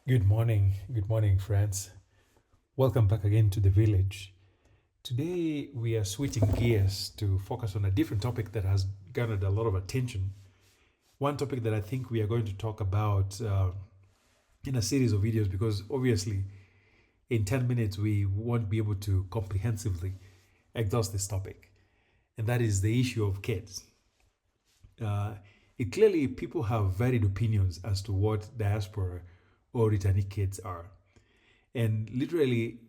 Good morning, friends. Welcome back again to the village. Today, we are switching gears to focus on a different topic that has garnered a lot of attention. One topic that I think we are going to talk about in a series of videos because obviously, in 10 minutes, we won't be able to comprehensively exhaust this topic, and that is the issue of kids. Uh, clearly, people have varied opinions as to what diaspora or returnee kids are. And literally,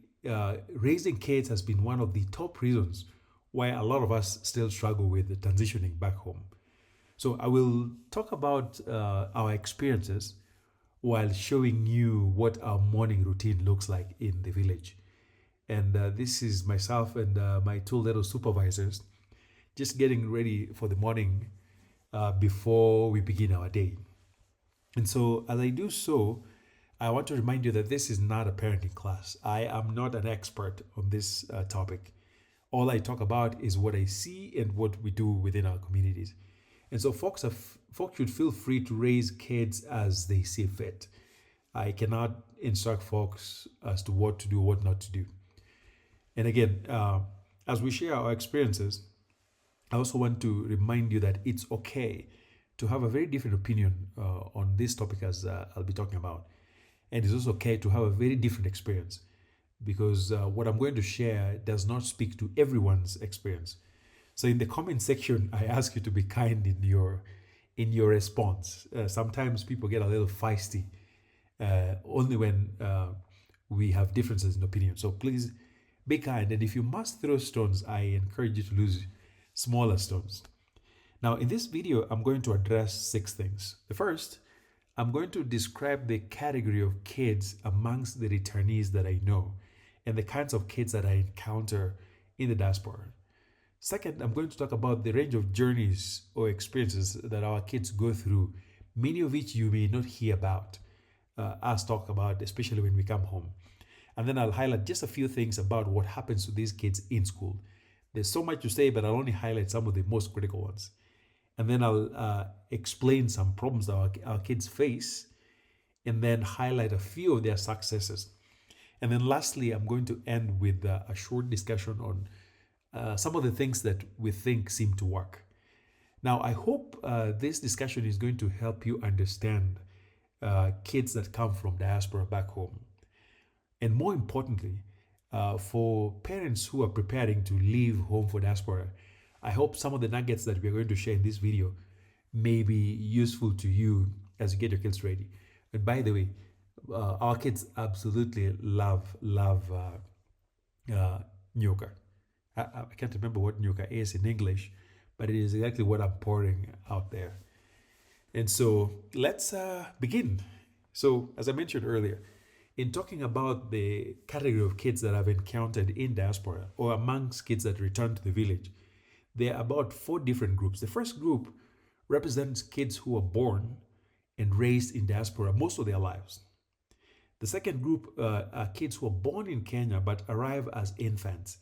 raising kids has been one of the top reasons why a lot of us still struggle with transitioning back home. So I will talk about our experiences while showing you what our morning routine looks like in the village. And this is myself and my two little supervisors just getting ready for the morning before we begin our day. And so, as I do so, I want to remind you that this is not a parenting class. I am not an expert on this topic. All I talk about is what I see and what we do within our communities. And so, folks should feel free to raise kids as they see fit. I cannot instruct folks as to what to do, what not to do. And again, as we share our experiences, I also want to remind you that it's okay to have a very different opinion on this topic as I'll be talking about. And it's also okay to have a very different experience because what I'm going to share does not speak to everyone's experience. So in the comment section, I ask you to be kind in your response. Sometimes people get a little feisty only when we have differences in opinion. So please be kind. And if you must throw stones, I encourage you to use smaller stones. Now, in this video, I'm going to address six things. The first, I'm going to describe the category of kids amongst the returnees that I know and the kinds of kids that I encounter in the diaspora. Second, I'm going to talk about the range of journeys or experiences that our kids go through, many of which you may not hear about us talk about, especially when we come home. And then I'll highlight just a few things about what happens to these kids in school. There's so much to say, but I'll only highlight some of the most critical ones. And then I'll explain some problems that our kids face and then highlight a few of their successes. And then lastly, I'm going to end with a short discussion on some of the things that we think seem to work. Now, I hope this discussion is going to help you understand kids that come from diaspora back home. And more importantly, for parents who are preparing to leave home for diaspora, I hope some of the nuggets that we're going to share in this video may be useful to you as you get your kids ready. And by the way, our kids absolutely love nyoka. I can't remember what nyoka is in English, but it is exactly what I'm pouring out there. And so let's begin. So, as I mentioned earlier, in talking about the category of kids that I've encountered in diaspora or amongst kids that return to the village, there are about four different groups. The first group represents kids who are born and raised in diaspora most of their lives. The second group are kids who are born in Kenya but arrive as infants.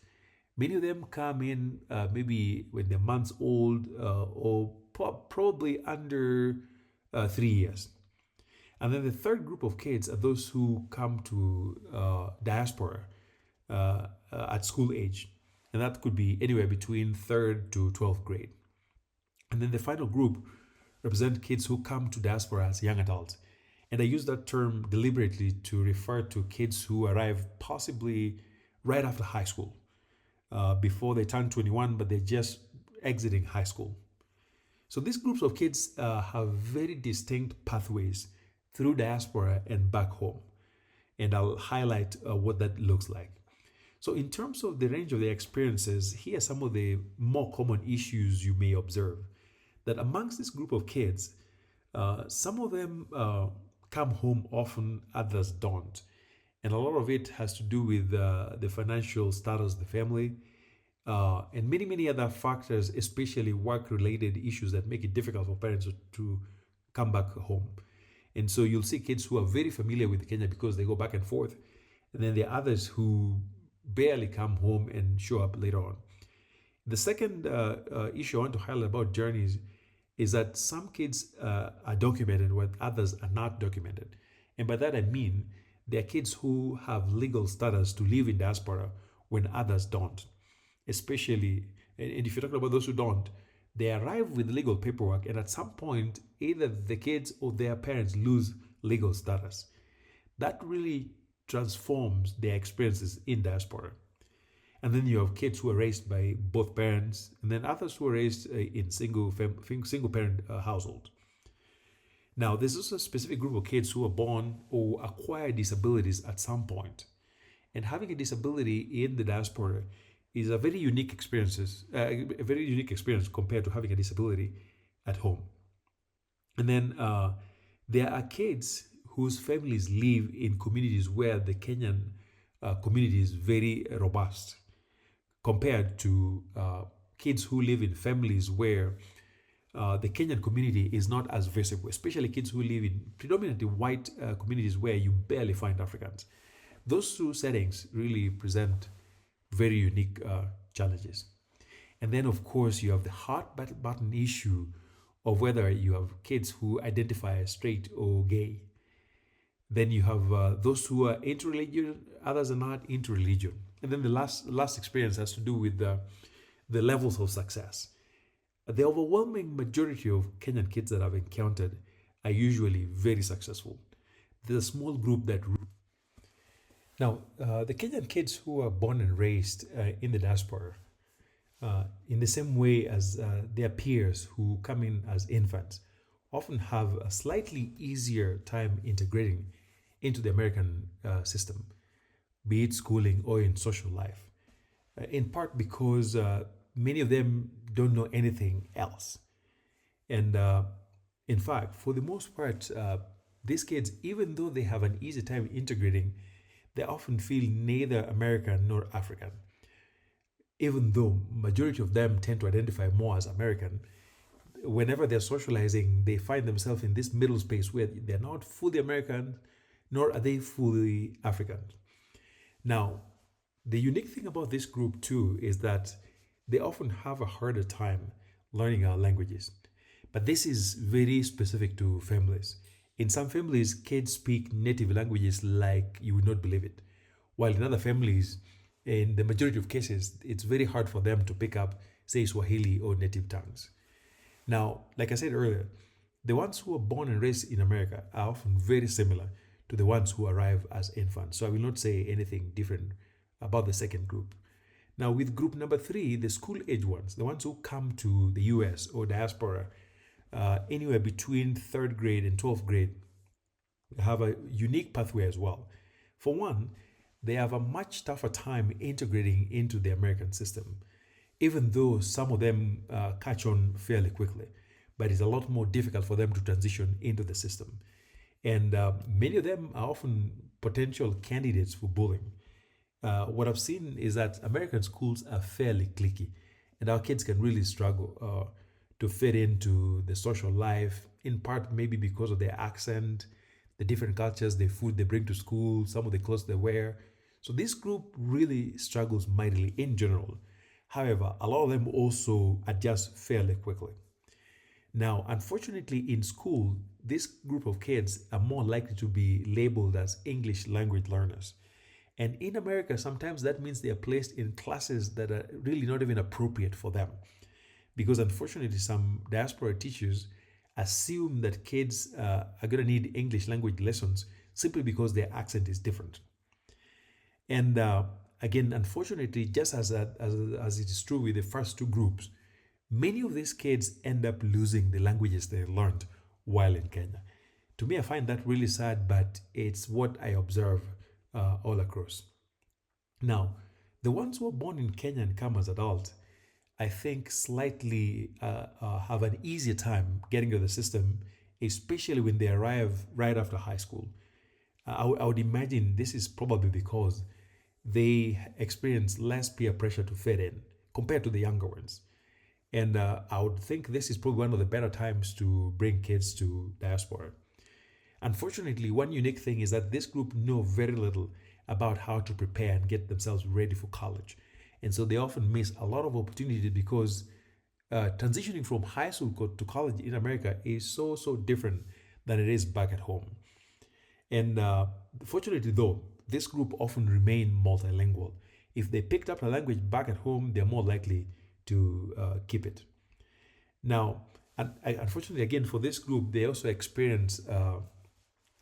Many of them come in maybe when they're months old or probably under 3 years. And then the third group of kids are those who come to diaspora at school age. And that could be anywhere between third to 12th grade. And then the final group represent kids who come to diaspora as young adults. And I use that term deliberately to refer to kids who arrive possibly right after high school, before they turn 21, but they're just exiting high school. So these groups of kids have very distinct pathways through diaspora and back home. And I'll highlight what that looks like. So, in terms of the range of their experiences, here are some of the more common issues you may observe. That amongst this group of kids, some of them come home often, others don't. And a lot of it has to do with the financial status of the family and many other factors, especially work related issues that make it difficult for parents to come back home. And so you'll see kids who are very familiar with Kenya because they go back and forth. And then there are others who barely come home and show up later on. The second issue I want to highlight about journeys is that some kids are documented while others are not documented. And by that I mean there are kids who have legal status to live in diaspora when others don't. Especially, and if you're talking about those who don't, they arrive with legal paperwork, and at some point, either the kids or their parents lose legal status. That really transforms their experiences in diaspora. And then you have kids who are raised by both parents, and then others who are raised in single parent households. Now, there's also a specific group of kids who are born or acquire disabilities at some point. And having a disability in the diaspora is a very unique experience compared to having a disability at home. And then there are kids whose families live in communities where the Kenyan community is very robust compared to kids who live in families where the Kenyan community is not as visible, especially kids who live in predominantly white communities where you barely find Africans. Those two settings really present very unique challenges. And then, of course, you have the hot button issue of whether you have kids who identify as straight or gay. Then you have those who are into religion, others are not into religion. And then the last experience has to do with the levels of success. The overwhelming majority of Kenyan kids that I've encountered are usually very successful. There's a small group that. Now, the Kenyan kids who are born and raised in the diaspora, in the same way as their peers who come in as infants, often have a slightly easier time integrating into the American system, be it schooling or in social life, in part because many of them don't know anything else. And in fact, for the most part, these kids, even though they have an easy time integrating, they often feel neither American nor African. Even though majority of them tend to identify more as American, whenever they're socializing, they find themselves in this middle space where they're not fully American, nor are they fully African. Now, the unique thing about this group too is that they often have a harder time learning our languages. But this is very specific to families. In some families, kids speak native languages like you would not believe it. While in other families, in the majority of cases, it's very hard for them to pick up, say, Swahili or native tongues. Now, like I said earlier, the ones who are born and raised in America are often very similar to the ones who arrive as infants. So I will not say anything different about the second group. Now, with group number 3, the school age ones, the ones who come to the US or diaspora anywhere between 3rd grade and 12th grade, have a unique pathway as well. For one, they have a much tougher time integrating into the American system, even though some of them catch on fairly quickly. But it's a lot more difficult for them to transition into the system. And many of them are often potential candidates for bullying. What I've seen is that American schools are fairly cliquey, and our kids can really struggle to fit into the social life, in part maybe because of their accent, the different cultures, the food they bring to school, some of the clothes they wear. So this group really struggles mightily in general. However, a lot of them also adjust fairly quickly. Now, unfortunately, in school, this group of kids are more likely to be labeled as English language learners. And in America, sometimes that means they are placed in classes that are really not even appropriate for them. Because unfortunately, some diaspora teachers assume that kids are going to need English language lessons simply because their accent is different. And again, unfortunately, just as it is true with the first two groups, many of these kids end up losing the languages they learned while in Kenya. To me, I find that really sad, but it's what I observe all across. Now, the ones who are born in Kenya and come as adults, I think slightly have an easier time getting to the system, especially when they arrive right after high school. I would imagine this is probably because they experience less peer pressure to fit in compared to the younger ones. And I would think this is probably one of the better times to bring kids to diaspora. Unfortunately, one unique thing is that this group know very little about how to prepare and get themselves ready for college. And so they often miss a lot of opportunities because transitioning from high school to college in America is so different than it is back at home. And fortunately, though, this group often remain multilingual. If they picked up a language back at home, they're more likely to keep it. Now, unfortunately, again, for this group, they also experience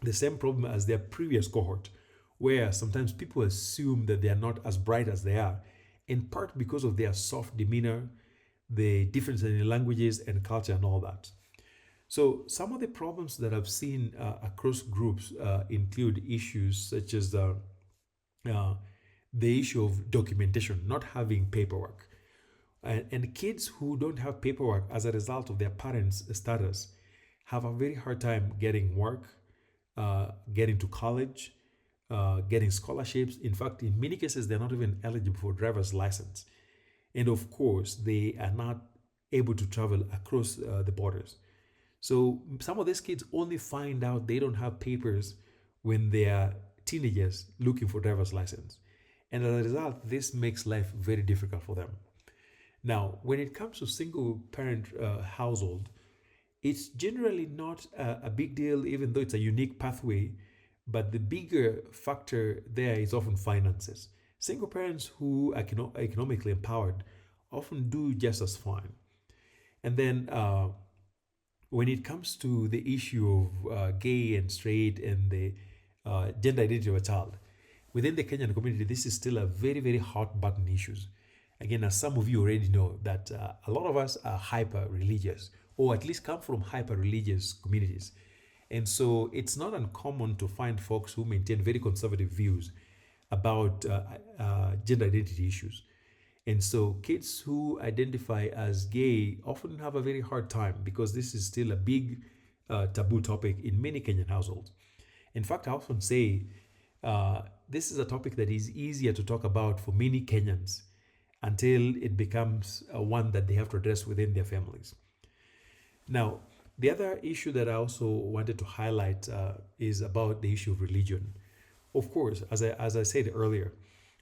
the same problem as their previous cohort, where sometimes people assume that they are not as bright as they are, in part because of their soft demeanor, the difference in languages and culture, and all that. So, some of the problems that I've seen across groups include issues such as uh, the issue of documentation, not having paperwork. And kids who don't have paperwork as a result of their parents' status have a very hard time getting work, getting to college, getting scholarships. In fact, in many cases, they're not even eligible for driver's license. And of course, they are not able to travel across the borders. So some of these kids only find out they don't have papers when they are teenagers looking for driver's license. And as a result, this makes life very difficult for them. Now, when it comes to single parent household, it's generally not a big deal, even though it's a unique pathway. But the bigger factor there is often finances. Single parents who are economically empowered often do just as fine. And then when it comes to the issue of gay and straight and the gender identity of a child, within the Kenyan community, this is still a very, very hot button issue. Again, as some of you already know, that a lot of us are hyper religious, or at least come from hyper religious communities. And so it's not uncommon to find folks who maintain very conservative views about gender identity issues. And so kids who identify as gay often have a very hard time because this is still a big taboo topic in many Kenyan households. In fact, I often say this is a topic that is easier to talk about for many Kenyans until it becomes one that they have to address within their families. Now, the other issue that I also wanted to highlight is about the issue of religion. Of course, as I said earlier,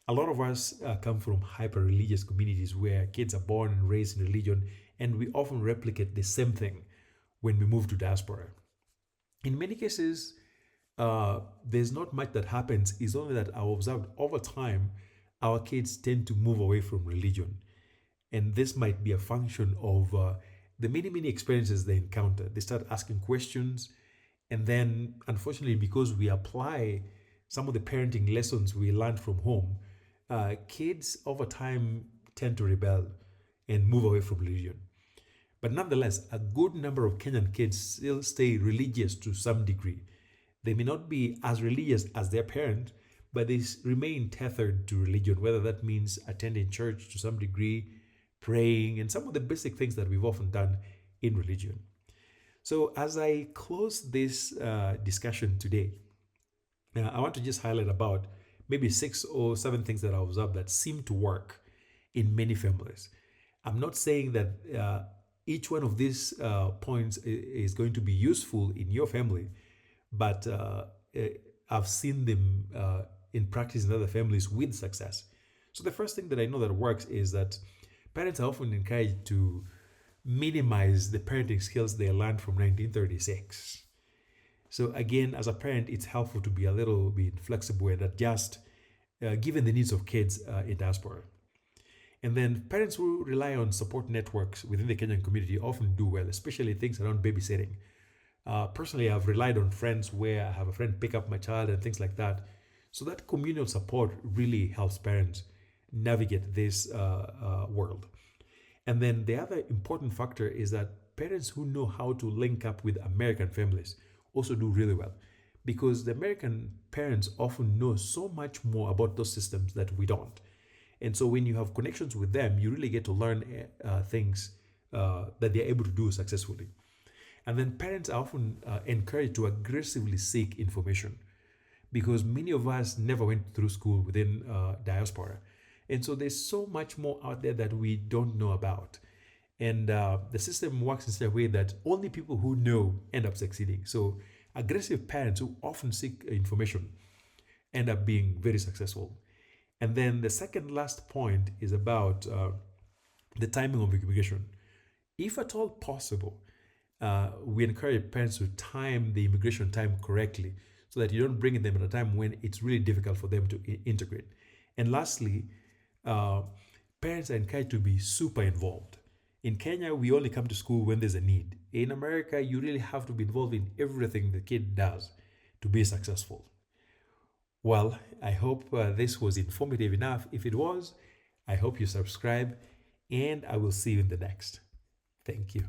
a lot of us come from hyper religious communities where kids are born and raised in religion, and we often replicate the same thing when we move to diaspora. In many cases, there's not much that happens, it's only that I've observed over time, our kids tend to move away from religion. And this might be a function of the many, many experiences they encounter. They start asking questions. And then, unfortunately, because we apply some of the parenting lessons we learned from home, kids over time tend to rebel and move away from religion. But nonetheless, a good number of Kenyan kids still stay religious to some degree. They may not be as religious as their parent, but they remain tethered to religion, whether that means attending church to some degree, praying, and some of the basic things that we've often done in religion. So, as I close this discussion today, I want to just highlight about maybe 6 or 7 things that I observed that seem to work in many families. I'm not saying that each one of these points is going to be useful in your family, but I've seen them in practice in other families with success. So the first thing that I know that works is that parents are often encouraged to minimize the parenting skills they learned from 1936. So again, as a parent, it's helpful to be a little bit flexible and adjust given the needs of kids in diaspora. And then parents who rely on support networks within the Kenyan community often do well, especially things around babysitting. Personally, I've relied on friends where I have a friend pick up my child and things like that. So that communal support really helps parents navigate this world. And then the other important factor is that parents who know how to link up with American families also do really well because the American parents often know so much more about those systems that we don't. And so when you have connections with them, you really get to learn things that they're able to do successfully. And then parents are often encouraged to aggressively seek information because many of us never went through school within diaspora. And so there's so much more out there that we don't know about. And the system works in such a way that only people who know end up succeeding. So aggressive parents who often seek information end up being very successful. And then the second last point is about the timing of immigration. If at all possible, we encourage parents to time the immigration time correctly so that you don't bring them at a time when it's really difficult for them to integrate. And lastly, parents are encouraged to be super involved. In Kenya, we only come to school when there's a need. In America, you really have to be involved in everything the kid does to be successful. Well, I hope this was informative enough. If it was, I hope you subscribe, and I will see you in the next. Thank you.